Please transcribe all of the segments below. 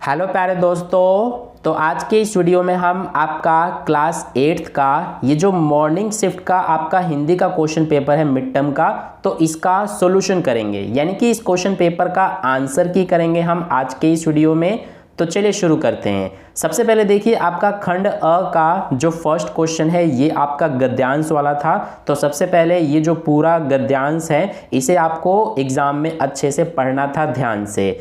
Hello प्यारे दोस्तों, तो आज के इस वीडियो में हम आपका क्लास 8th का ये जो मॉर्निंग शिफ्ट का आपका हिंदी का क्वेश्चन पेपर है मिड टर्म का, तो इसका सॉल्यूशन करेंगे। यानी कि इस क्वेश्चन पेपर का आंसर की करेंगे हम आज के इस वीडियो में। तो चलिए शुरू करते हैं। सबसे पहले देखिए आपका खंड अ का जो फर्स्ट क्वेश्चन है ये आपका गद्यांश वाला था। तो सबसे पहले ये जो पूरा गद्यांश है इसे आपको एग्जाम में अच्छे से पढ़ना था ध्यान से।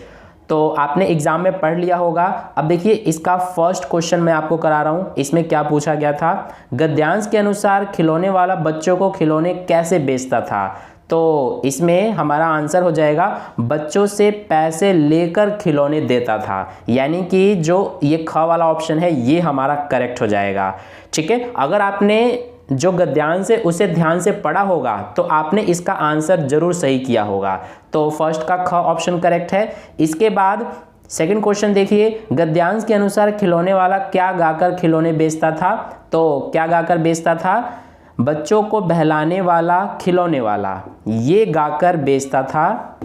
तो आपने एग्जाम में पढ़ लिया होगा। अब देखिए इसका फर्स्ट क्वेश्चन मैं आपको करा रहा हूं। इसमें क्या पूछा गया था, गद्यांश के अनुसार खिलौने वाला बच्चों को खिलौने कैसे बेचता था। तो इसमें हमारा आंसर हो जाएगा बच्चों से पैसे लेकर खिलौने देता था। यानी कि जो ये ख वाला ऑप्शन है ये हमारा करेक्ट हो जाएगा। ठीक है, अगर आपने जो गद्यांश है उसे ध्यान से पढ़ा होगा तो आपने इसका आंसर जरूर सही किया होगा। तो फर्स्ट का ख ऑप्शन करेक्ट है। इसके बाद सेकंड क्वेश्चन देखिए, गद्यांश के अनुसार खिलौने वाला क्या गाकर खिलौने बेचता था। तो क्या गाकर बेचता था, बच्चों को बहलाने वाला खिलौने वाला, ये गाकर बेचता था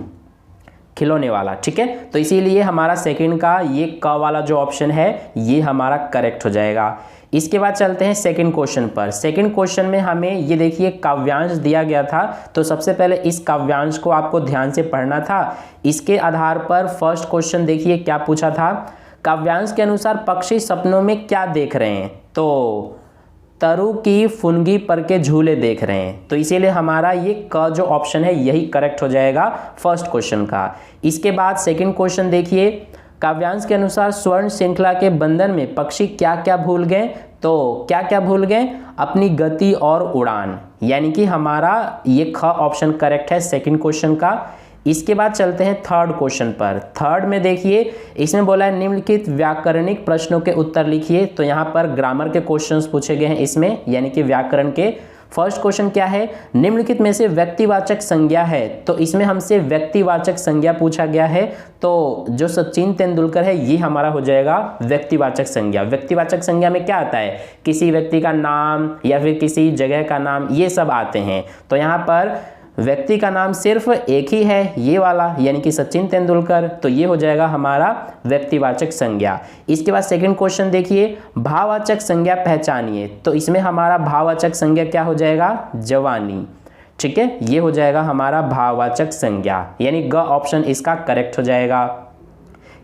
खिलौने वाला। ठीक है, तो इसीलिए हमारा सेकंड का ये क वाला जो ऑप्शन है ये हमारा करेक्ट हो जाएगा। इसके बाद चलते हैं सेकंड क्वेश्चन पर। सेकंड क्वेश्चन में हमें ये देखिए काव्यांश दिया गया था। तो सबसे पहले इस काव्यांश को आपको ध्यान से पढ़ना था। इसके आधार पर फर्स्ट क्वेश्चन देखिए क्या पूछा था, काव्यांश के अनुसार पक्षी सपनों में क्या देख रहे हैं। तो तरु की फुनगी पर के झूले देख रहे हैं। तो इसीलिए हमारा ये क जो ऑप्शन है यही करेक्ट हो जाएगा फर्स्ट क्वेश्चन का। इसके बाद सेकंड क्वेश्चन देखिए, काव्यांश के अनुसार स्वर्ण श्रृंखला के बंधन में पक्षी क्या क्या भूल गए। तो क्या क्या भूल गए, अपनी गति और उड़ान। यानी कि हमारा ये ख ऑप्शन करेक्ट है सेकंड क्वेश्चन का। इसके बाद चलते हैं थर्ड क्वेश्चन पर। थर्ड में देखिए इसमें बोला है निम्नलिखित व्याकरणिक प्रश्नों के उत्तर लिखिए। तो यहाँ पर ग्रामर के क्वेश्चंस पूछे गए हैं इसमें, यानी कि व्याकरण के। फर्स्ट क्वेश्चन क्या है, निम्नलिखित में से व्यक्तिवाचक संज्ञा है। तो इसमें हमसे व्यक्तिवाचक संज्ञा पूछा गया है। तो जो सचिन तेंदुलकर है ये हमारा हो जाएगा व्यक्तिवाचक संज्ञा। व्यक्तिवाचक संज्ञा में क्या आता है, किसी व्यक्ति का नाम या फिर किसी जगह का नाम, ये सब आते हैं। तो यहाँ पर व्यक्ति का नाम सिर्फ एक ही है, ये वाला, यानी कि सचिन तेंदुलकर। तो ये हो जाएगा हमारा व्यक्तिवाचक संज्ञा। इसके बाद सेकंड क्वेश्चन देखिए, भाववाचक संज्ञा पहचानिए। तो इसमें हमारा भाववाचक संज्ञा क्या हो जाएगा, जवानी। ठीक है, ये हो जाएगा हमारा भाववाचक संज्ञा, यानी ग ऑप्शन इसका करेक्ट हो जाएगा।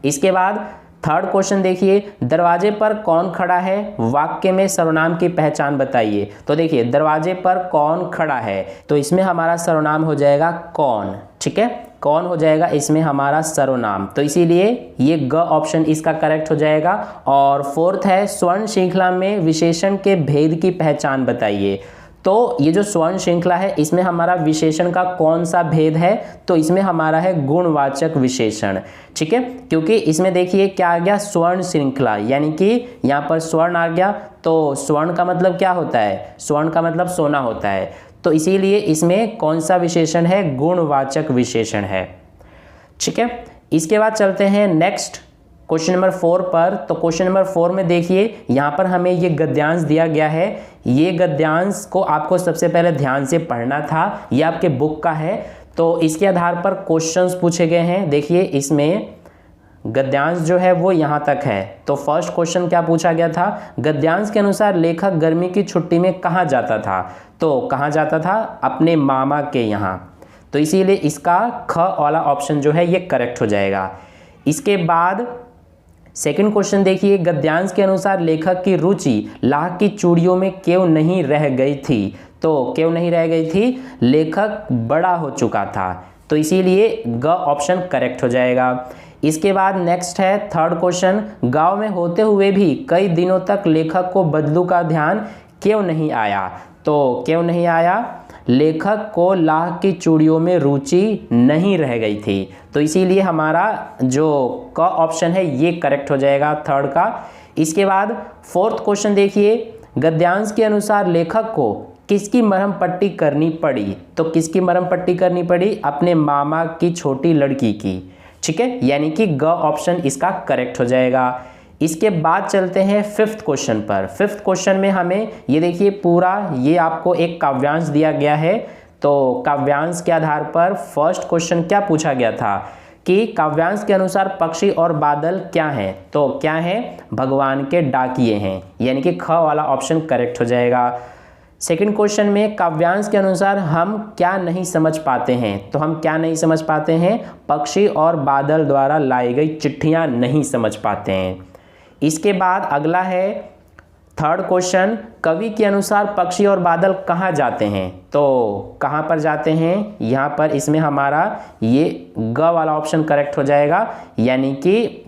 इसके बाद थर्ड क्वेश्चन देखिए, दरवाजे पर कौन खड़ा है, वाक्य में सर्वनाम की पहचान बताइए। तो देखिए दरवाजे पर कौन खड़ा है, तो इसमें हमारा सर्वनाम हो जाएगा कौन। ठीक है, कौन हो जाएगा इसमें हमारा सर्वनाम। तो इसीलिए ये ग ऑप्शन इसका करेक्ट हो जाएगा। और फोर्थ है, स्वर्ण श्रृंखला में विशेषण के भेद की पहचान बताइए। तो ये जो स्वर्ण श्रृंखला है इसमें हमारा विशेषण का कौन सा भेद है, तो इसमें हमारा है गुणवाचक विशेषण। ठीक है, क्योंकि इसमें देखिए क्या आ गया, स्वर्ण श्रृंखला, यानी कि यहाँ पर स्वर्ण आ गया। तो स्वर्ण का मतलब क्या होता है, स्वर्ण का मतलब सोना होता है। तो इसीलिए इसमें कौन सा विशेषण है, गुणवाचक विशेषण है। ठीक है, इसके बाद चलते हैं नेक्स्ट क्वेश्चन नंबर 4 पर। तो क्वेश्चन नंबर 4 में देखिए यहाँ पर हमें ये गद्यांश दिया गया है। ये गद्यांश को आपको सबसे पहले ध्यान से पढ़ना था, ये आपके बुक का है। तो इसके आधार पर क्वेश्चंस पूछे गए हैं। देखिए इसमें गद्यांश जो है वो यहाँ तक है। तो फर्स्ट क्वेश्चन क्या पूछा गया था, गद्यांश के अनुसार लेखक गर्मी की छुट्टी में कहाँ जाता था। तो कहाँ जाता था, अपने मामा के यहाँ। तो इसीलिए इसका ख वाला ऑप्शन जो है ये करेक्ट हो जाएगा। इसके बाद सेकंड क्वेश्चन देखिए, गद्यांश के अनुसार लेखक की रुचि लाह की चूड़ियों में क्यों नहीं रह गई थी। तो क्यों नहीं रह गई थी, लेखक बड़ा हो चुका था। तो इसीलिए ग ऑप्शन करेक्ट हो जाएगा। इसके बाद नेक्स्ट है थर्ड क्वेश्चन, गांव में होते हुए भी कई दिनों तक लेखक को बदलू का ध्यान क्यों नहीं आया। तो क्यों नहीं आया, लेखक को लाह की चूड़ियों में रुचि नहीं रह गई थी। तो इसीलिए हमारा जो क ऑप्शन है ये करेक्ट हो जाएगा थर्ड का। इसके बाद फोर्थ क्वेश्चन देखिए, गद्यांश के अनुसार लेखक को किसकी मरहम पट्टी करनी पड़ी। तो किसकी मरहम पट्टी करनी पड़ी, अपने मामा की छोटी लड़की की। ठीक है, यानी कि ग ऑप्शन इसका करेक्ट हो जाएगा। इसके बाद चलते हैं फिफ्थ क्वेश्चन पर। फिफ्थ क्वेश्चन में हमें ये देखिए पूरा ये आपको एक काव्यांश दिया गया है। तो काव्यांश के आधार पर फर्स्ट क्वेश्चन क्या पूछा गया था कि काव्यांश के अनुसार पक्षी और बादल क्या हैं, तो क्या है, भगवान के डाकिए हैं, यानी कि ख वाला ऑप्शन करेक्ट हो जाएगा। सेकंड क्वेश्चन में काव्यांश के अनुसार हम क्या नहीं समझ पाते हैं, तो हम क्या नहीं समझ पाते हैं, पक्षी और बादल द्वारा लाई गई चिट्ठियां नहीं समझ पाते हैं। इसके बाद अगला है थर्ड क्वेश्चन, कवि के अनुसार पक्षी और बादल कहाँ जाते हैं, तो कहाँ पर जाते हैं, यहाँ पर इसमें हमारा ये ग वाला ऑप्शन करेक्ट हो जाएगा, यानी कि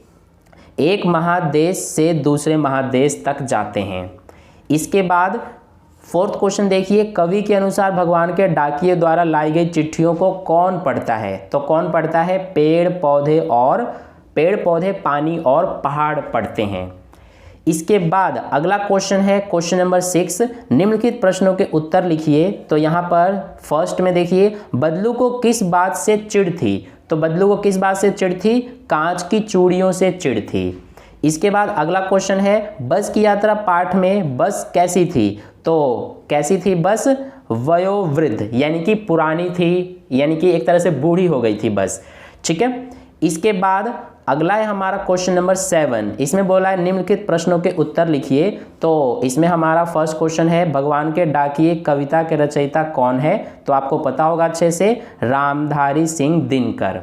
एक महादेश से दूसरे महादेश तक जाते हैं। इसके बाद फोर्थ क्वेश्चन देखिए, कवि के अनुसार भगवान के डाकिये द्वारा लाई गई चिट्ठियों को कौन पढ़ता है, तो कौन पढ़ता है, पेड़ पौधे पानी और पहाड़ पढ़ते हैं। इसके बाद अगला क्वेश्चन है क्वेश्चन नंबर 6, निम्नलिखित प्रश्नों के उत्तर लिखिए। तो यहाँ पर फर्स्ट में देखिए, बदलू को किस बात से चिढ़ थी, तो बदलू को किस बात से चिढ़ थी, कांच की चूड़ियों से चिढ़ थी। इसके बाद अगला क्वेश्चन है, बस की यात्रा पाठ में बस कैसी थी, तो कैसी थी बस, वयोवृद्ध यानी कि पुरानी थी, यानी कि एक तरह से बूढ़ी हो गई थी बस, ठीक है। इसके बाद अगला है हमारा क्वेश्चन नंबर 7, इसमें बोला है निम्नलिखित प्रश्नों के उत्तर लिखिए। तो इसमें हमारा फर्स्ट क्वेश्चन है, भगवान के डाकिये कविता के रचयिता कौन है, तो आपको पता होगा अच्छे से, रामधारी सिंह दिनकर।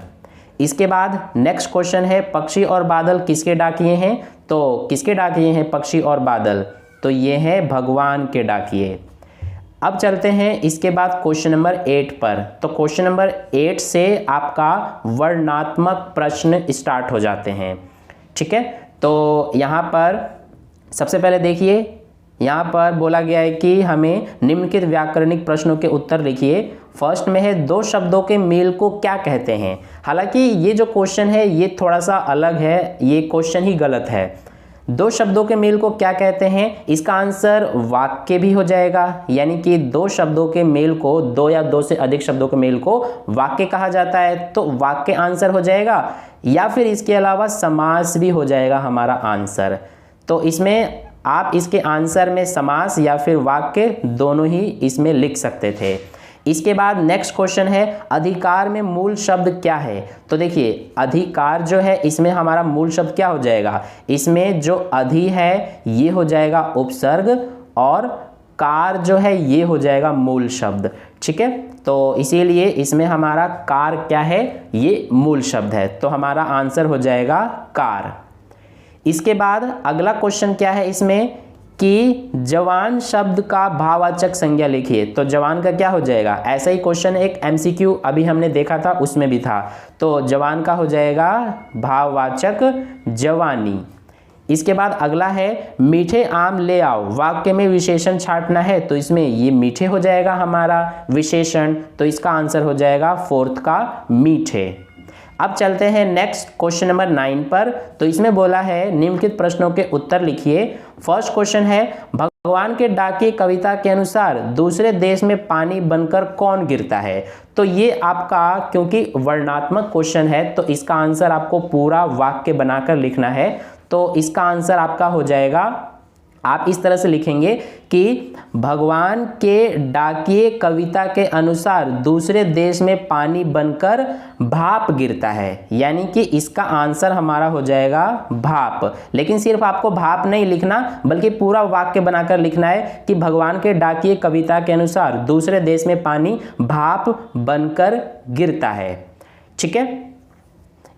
इसके बाद नेक्स्ट क्वेश्चन है, पक्षी और बादल किसके डाकिये हैं, तो किसके डाकिये हैं पक्षी और बादल, तो ये है भगवान के डाकिये। अब चलते हैं इसके बाद क्वेश्चन नंबर 8 पर। तो क्वेश्चन नंबर 8 से आपका वर्णनात्मक प्रश्न स्टार्ट हो जाते हैं, ठीक है। तो यहाँ पर सबसे पहले देखिए, यहाँ पर बोला गया है कि हमें निम्नलिखित व्याकरणिक प्रश्नों के उत्तर लिखिए। फर्स्ट में है, दो शब्दों के मेल को क्या कहते हैं। हालांकि ये जो क्वेश्चन है ये थोड़ा सा अलग है, ये क्वेश्चन ही गलत है। दो शब्दों के मेल को क्या कहते हैं, इसका आंसर वाक्य भी हो जाएगा, यानी कि दो शब्दों के मेल को, दो या दो से अधिक शब्दों के मेल को वाक्य कहा जाता है, तो वाक्य आंसर हो जाएगा, या फिर इसके अलावा समास भी हो जाएगा हमारा आंसर। तो इसमें आप इसके आंसर में समास या फिर वाक्य दोनों ही इसमें लिख सकते थे। इसके बाद नेक्स्ट क्वेश्चन है, अधिकार में मूल शब्द क्या है। तो देखिए, अधिकार जो है इसमें हमारा मूल शब्द क्या हो जाएगा, इसमें जो अधि है ये हो जाएगा उपसर्ग, और कार जो है ये हो जाएगा मूल शब्द, ठीक है। तो इसीलिए इसमें हमारा कार क्या है, ये मूल शब्द है, तो हमारा आंसर हो जाएगा कार। इसके बाद अगला क्वेश्चन क्या है इसमें कि जवान शब्द का भाववाचक संज्ञा लिखिए। तो जवान का क्या हो जाएगा, ऐसा ही क्वेश्चन एक MCQ अभी हमने देखा था उसमें भी था, तो जवान का हो जाएगा भाववाचक जवानी। इसके बाद अगला है, मीठे आम ले आओ, वाक्य में विशेषण छांटना है, तो इसमें ये मीठे हो जाएगा हमारा विशेषण, तो इसका आंसर हो जाएगा फोर्थ का मीठे। अब चलते हैं नेक्स्ट क्वेश्चन नंबर 9 पर। तो इसमें बोला है निम्नलिखित प्रश्नों के उत्तर लिखिए। फर्स्ट क्वेश्चन है, भगवान के डाकिये कविता के अनुसार दूसरे देश में पानी बनकर कौन गिरता है। तो ये आपका क्योंकि वर्णनात्मक क्वेश्चन है तो इसका आंसर आपको पूरा वाक्य बनाकर लिखना है। तो इसका आंसर आपका हो जाएगा, आप इस तरह से लिखेंगे कि भगवान के डाकिये कविता के अनुसार दूसरे देश में पानी बनकर भाप गिरता है, यानी कि इसका आंसर हमारा हो जाएगा भाप। लेकिन सिर्फ आपको भाप नहीं लिखना बल्कि पूरा वाक्य बनाकर लिखना है कि भगवान के डाकिये कविता के अनुसार दूसरे देश में पानी भाप बनकर गिरता है, ठीक है।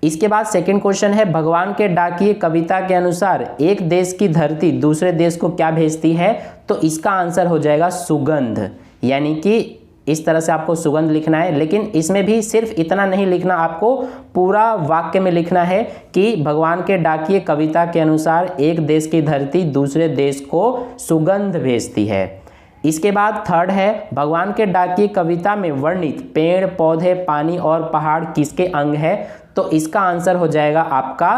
इसके बाद सेकंड क्वेश्चन है, भगवान के डाकिये कविता के अनुसार एक देश की धरती दूसरे देश को क्या भेजती है। तो इसका आंसर हो जाएगा सुगंध, यानी कि इस तरह से आपको सुगंध लिखना है। लेकिन इसमें भी सिर्फ इतना नहीं लिखना, आपको पूरा वाक्य में लिखना है कि भगवान के डाकिये कविता के अनुसार एक देश की धरती दूसरे देश को सुगंध भेजती है। इसके बाद थर्ड है, भगवान के डाकिये कविता में वर्णित पेड़ पौधे पानी और पहाड़ किसके अंग है। तो इसका आंसर हो जाएगा आपका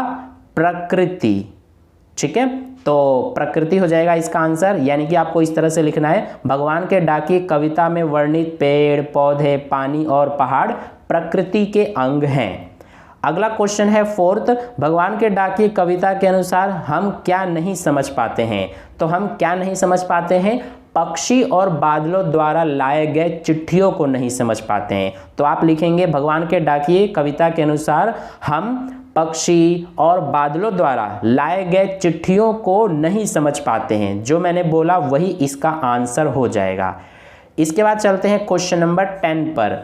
प्रकृति, ठीक है। तो प्रकृति हो जाएगा इसका आंसर, यानी कि आपको इस तरह से लिखना है, भगवान के डाकिये कविता में वर्णित पेड़ पौधे पानी और पहाड़ प्रकृति के अंग हैं। अगला क्वेश्चन है फोर्थ, भगवान के डाकिये कविता के अनुसार हम क्या नहीं समझ पाते हैं। तो हम क्या नहीं समझ पाते हैं, पक्षी और बादलों द्वारा लाए गए चिट्ठियों को नहीं समझ पाते हैं। तो आप लिखेंगे भगवान के डाकिए कविता के अनुसार हम पक्षी और बादलों द्वारा लाए गए चिट्ठियों को नहीं समझ पाते हैं। जो मैंने बोला वही इसका आंसर हो जाएगा। इसके बाद चलते हैं क्वेश्चन नंबर 10 पर।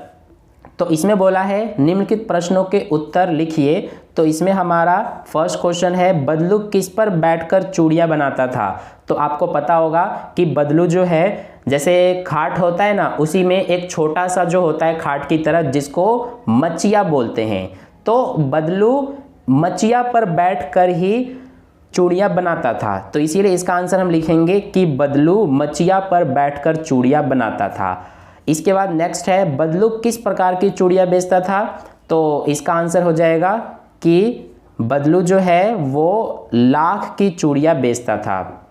तो इसमें बोला है निम्नलिखित प्रश्नों के उत्तर लिखिए। तो इसमें हमारा फर्स्ट क्वेश्चन है बदलू किस पर बैठकर चूड़ियाँ बनाता था। तो आपको पता होगा कि बदलू जो है जैसे खाट होता है ना, उसी में एक छोटा सा जो होता है खाट की तरह जिसको मचिया बोलते हैं। तो बदलू मचिया पर बैठकर ही चूड़ियाँ बनाता था। तो इसीलिए इसका आंसर हम लिखेंगे कि बदलू मचिया पर बैठकर चूड़ियाँ बनाता था। इसके बाद नेक्स्ट है बदलू किस प्रकार की चूड़ियाँ बेचता था। तो इसका आंसर हो जाएगा कि बदलू जो है वो लाख की चूड़ियाँ बेचता था।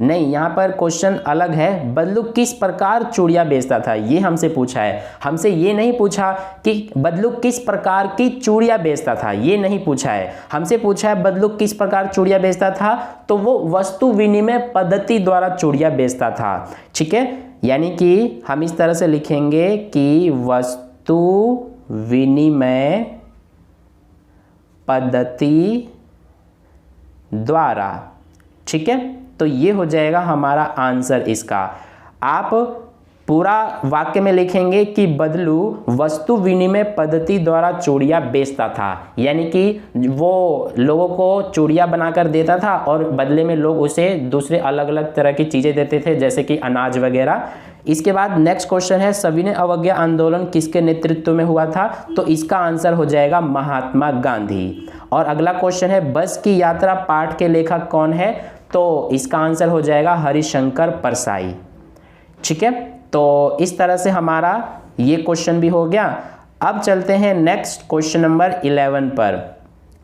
नहीं, यहाँ पर क्वेश्चन अलग है, बदलू किस प्रकार चूड़ियाँ बेचता था ये हमसे पूछा है। हमसे ये नहीं पूछा कि बदलू किस प्रकार की चूड़ियाँ बेचता था, ये नहीं पूछा है। हमसे पूछा है बदलू किस प्रकार चूड़ियाँ बेचता था, तो वो वस्तु विनिमय पद्धति द्वारा चूड़ियाँ बेचता था। ठीक है, यानी कि हम इस तरह से लिखेंगे कि वस्तु विनिमय पद्धति द्वारा। ठीक है, तो ये हो जाएगा हमारा आंसर इसका। आप पूरा वाक्य में लिखेंगे कि बदलू वस्तु विनिमय पद्धति द्वारा चूड़ियाँ बेचता था, यानी कि वो लोगों को चूड़ियाँ बनाकर देता था और बदले में लोग उसे दूसरे अलग अलग तरह की चीज़ें देते थे जैसे कि अनाज वगैरह। इसके बाद नेक्स्ट क्वेश्चन है सविनय अवज्ञा आंदोलन किसके नेतृत्व में हुआ था। तो इसका आंसर हो जाएगा महात्मा गांधी। और अगला क्वेश्चन है बस की यात्रा पाठ के लेखक कौन है। तो इसका आंसर हो जाएगा हरिशंकर परसाई। ठीक है, तो इस तरह से हमारा ये क्वेश्चन भी हो गया। अब चलते हैं नेक्स्ट क्वेश्चन नंबर 11 पर।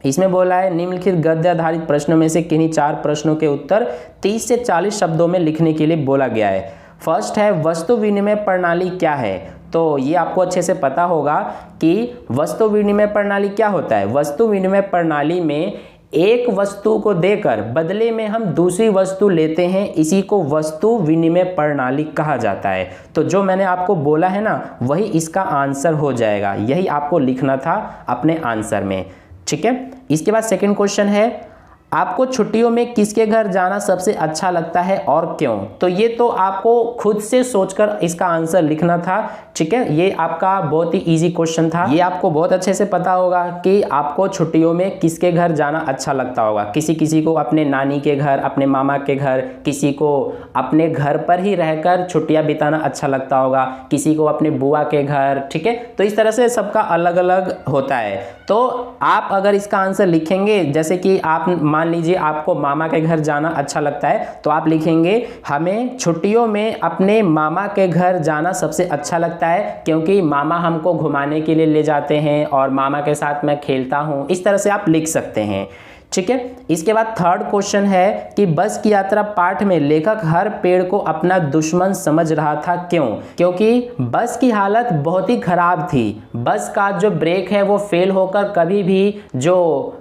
इसमें बोला है निम्नलिखित गद्य आधारित प्रश्नों में से किन्हीं 4 प्रश्नों के उत्तर 30 से 40 शब्दों में लिखने के लिए बोला गया है। फर्स्ट है वस्तु विनिमय प्रणाली क्या है। तो ये आपको अच्छे से पता होगा कि वस्तु विनिमय प्रणाली क्या होता है। वस्तु विनिमय प्रणाली में एक वस्तु को देकर बदले में हम दूसरी वस्तु लेते हैं, इसी को वस्तु विनिमय प्रणाली कहा जाता है। तो जो मैंने आपको बोला है ना वही इसका आंसर हो जाएगा, यही आपको लिखना था अपने आंसर में। ठीक है, इसके बाद सेकंड क्वेश्चन है आपको छुट्टियों में किसके घर जाना सबसे अच्छा लगता है और क्यों। तो ये तो आपको खुद से सोचकर इसका आंसर लिखना था। ठीक है, ये आपका बहुत ही इजी क्वेश्चन था। ये आपको बहुत अच्छे से पता होगा कि आपको छुट्टियों में किसके घर जाना अच्छा लगता होगा। किसी किसी को अपने नानी के घर, अपने मामा के घर, किसी को अपने घर पर ही रहकर छुट्टियां बिताना अच्छा लगता होगा, किसी को अपने बुआ के घर। ठीक है, तो इस तरह से सबका अलग अलग होता है। तो आप अगर इसका आंसर लिखेंगे, जैसे कि आप मान लीजिए आपको मामा के घर जाना अच्छा लगता है, तो आप लिखेंगे हमें छुट्टियों में अपने मामा के घर जाना सबसे अच्छा लगता है क्योंकि मामा हमको घुमाने के लिए ले जाते हैं और मामा के साथ मैं खेलता हूं। इस तरह से आप लिख सकते हैं। ठीक है, इसके बाद थर्ड क्वेश्चन है कि बस की यात्रा पाठ में लेखक हर पेड़ को अपना दुश्मन समझ रहा था, क्यों। क्योंकि बस की हालत बहुत ही खराब थी। बस का जो ब्रेक है वो फेल होकर कभी भी जो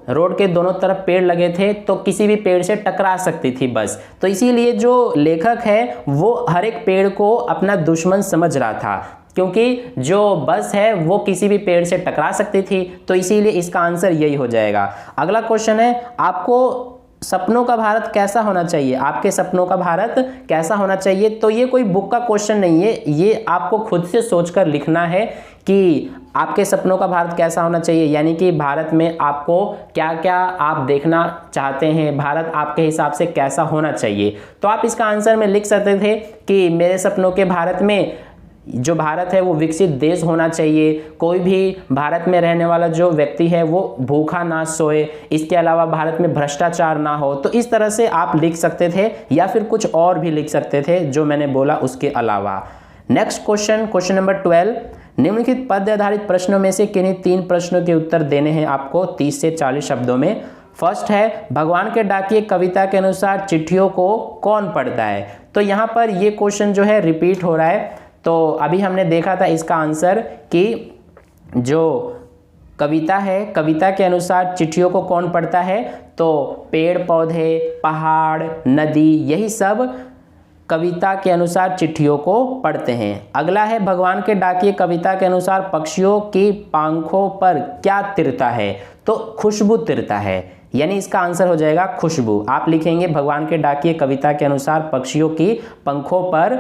रोड के दोनों तरफ पेड़ लगे थे तो किसी भी पेड़ से टकरा सकती थी बस। तो इसीलिए जो लेखक है वो हर एक पेड़ को अपना दुश्मन समझ रहा था, क्योंकि जो बस है वो किसी भी पेड़ से टकरा सकती थी। तो इसीलिए इसका आंसर यही हो जाएगा। अगला क्वेश्चन है आपको सपनों का भारत कैसा होना चाहिए। आपके सपनों का भारत कैसा होना चाहिए। तो ये कोई बुक का क्वेश्चन नहीं है, ये आपको खुद से सोचकर लिखना है कि आपके सपनों का भारत कैसा होना चाहिए, यानी कि भारत में आपको क्या क्या आप देखना चाहते हैं, भारत आपके हिसाब से कैसा होना चाहिए। तो आप इसका आंसर में लिख सकते थे कि मेरे सपनों के भारत में जो भारत है वो विकसित देश होना चाहिए, कोई भी भारत में रहने वाला जो व्यक्ति है वो भूखा ना सोए, इसके अलावा भारत में भ्रष्टाचार ना हो। तो इस तरह से आप लिख सकते थे या फिर कुछ और भी लिख सकते थे जो मैंने बोला उसके अलावा। नेक्स्ट क्वेश्चन, क्वेश्चन नंबर 12, निम्नलिखित पद्य आधारित प्रश्नों में से किन्हीं 3 प्रश्नों के उत्तर देने हैं आपको 30 से 40 शब्दों में। फर्स्ट है भगवान के डाकिए कविता के अनुसार चिट्ठियों को कौन पढ़ता है। तो यहाँ पर ये क्वेश्चन जो है रिपीट हो रहा है। तो अभी हमने देखा था इसका आंसर कि जो कविता है, कविता के अनुसार चिट्ठियों को कौन पढ़ता है। तो पेड़ पौधे, पहाड़, नदी, यही सब कविता के अनुसार चिट्ठियों को पढ़ते हैं। अगला है भगवान के डाकिये कविता के अनुसार पक्षियों की पंखों पर क्या तिरता है, तो खुशबू तिरता है, यानी इसका आंसर हो जाएगा खुशबू। आप लिखेंगे भगवान के डाकिये कविता के अनुसार पक्षियों की पंखों पर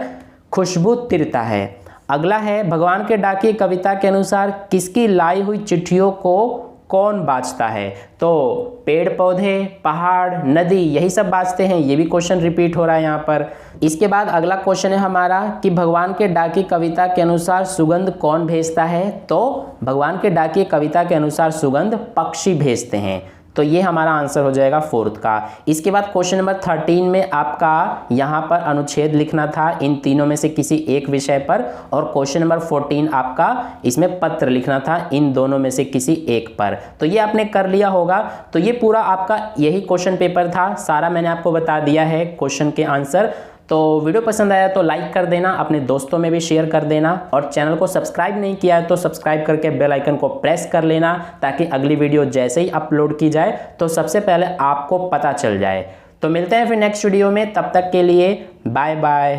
खुशबू तिरता है। अगला है भगवान के डाकिये कविता के अनुसार किसकी लाई हुई चिट्ठियों को कौन बाँचता है, तो पेड़ पौधे, पहाड़, नदी, यही सब बाँचते हैं। ये भी क्वेश्चन रिपीट हो रहा है यहाँ पर। इसके बाद अगला क्वेश्चन है हमारा कि भगवान के डाकिये कविता के अनुसार सुगंध कौन भेजता है, तो भगवान के डाकिये कविता के अनुसार सुगंध पक्षी भेजते हैं। तो ये हमारा आंसर हो जाएगा फोर्थ का। इसके बाद क्वेश्चन नंबर 13 में आपका यहाँ पर अनुच्छेद लिखना था इन तीनों में से किसी एक विषय पर, और क्वेश्चन नंबर 14 आपका इसमें पत्र लिखना था इन दोनों में से किसी एक पर। तो ये आपने कर लिया होगा। तो ये पूरा आपका यही क्वेश्चन पेपर था, सारा मैंने आपको बता दिया है क्वेश्चन के आंसर। तो वीडियो पसंद आया तो लाइक कर देना, अपने दोस्तों में भी शेयर कर देना, और चैनल को सब्सक्राइब नहीं किया है तो सब्सक्राइब करके बेल आइकन को प्रेस कर लेना, ताकि अगली वीडियो जैसे ही अपलोड की जाए तो सबसे पहले आपको पता चल जाए। तो मिलते हैं फिर नेक्स्ट वीडियो में, तब तक के लिए बाय बाय।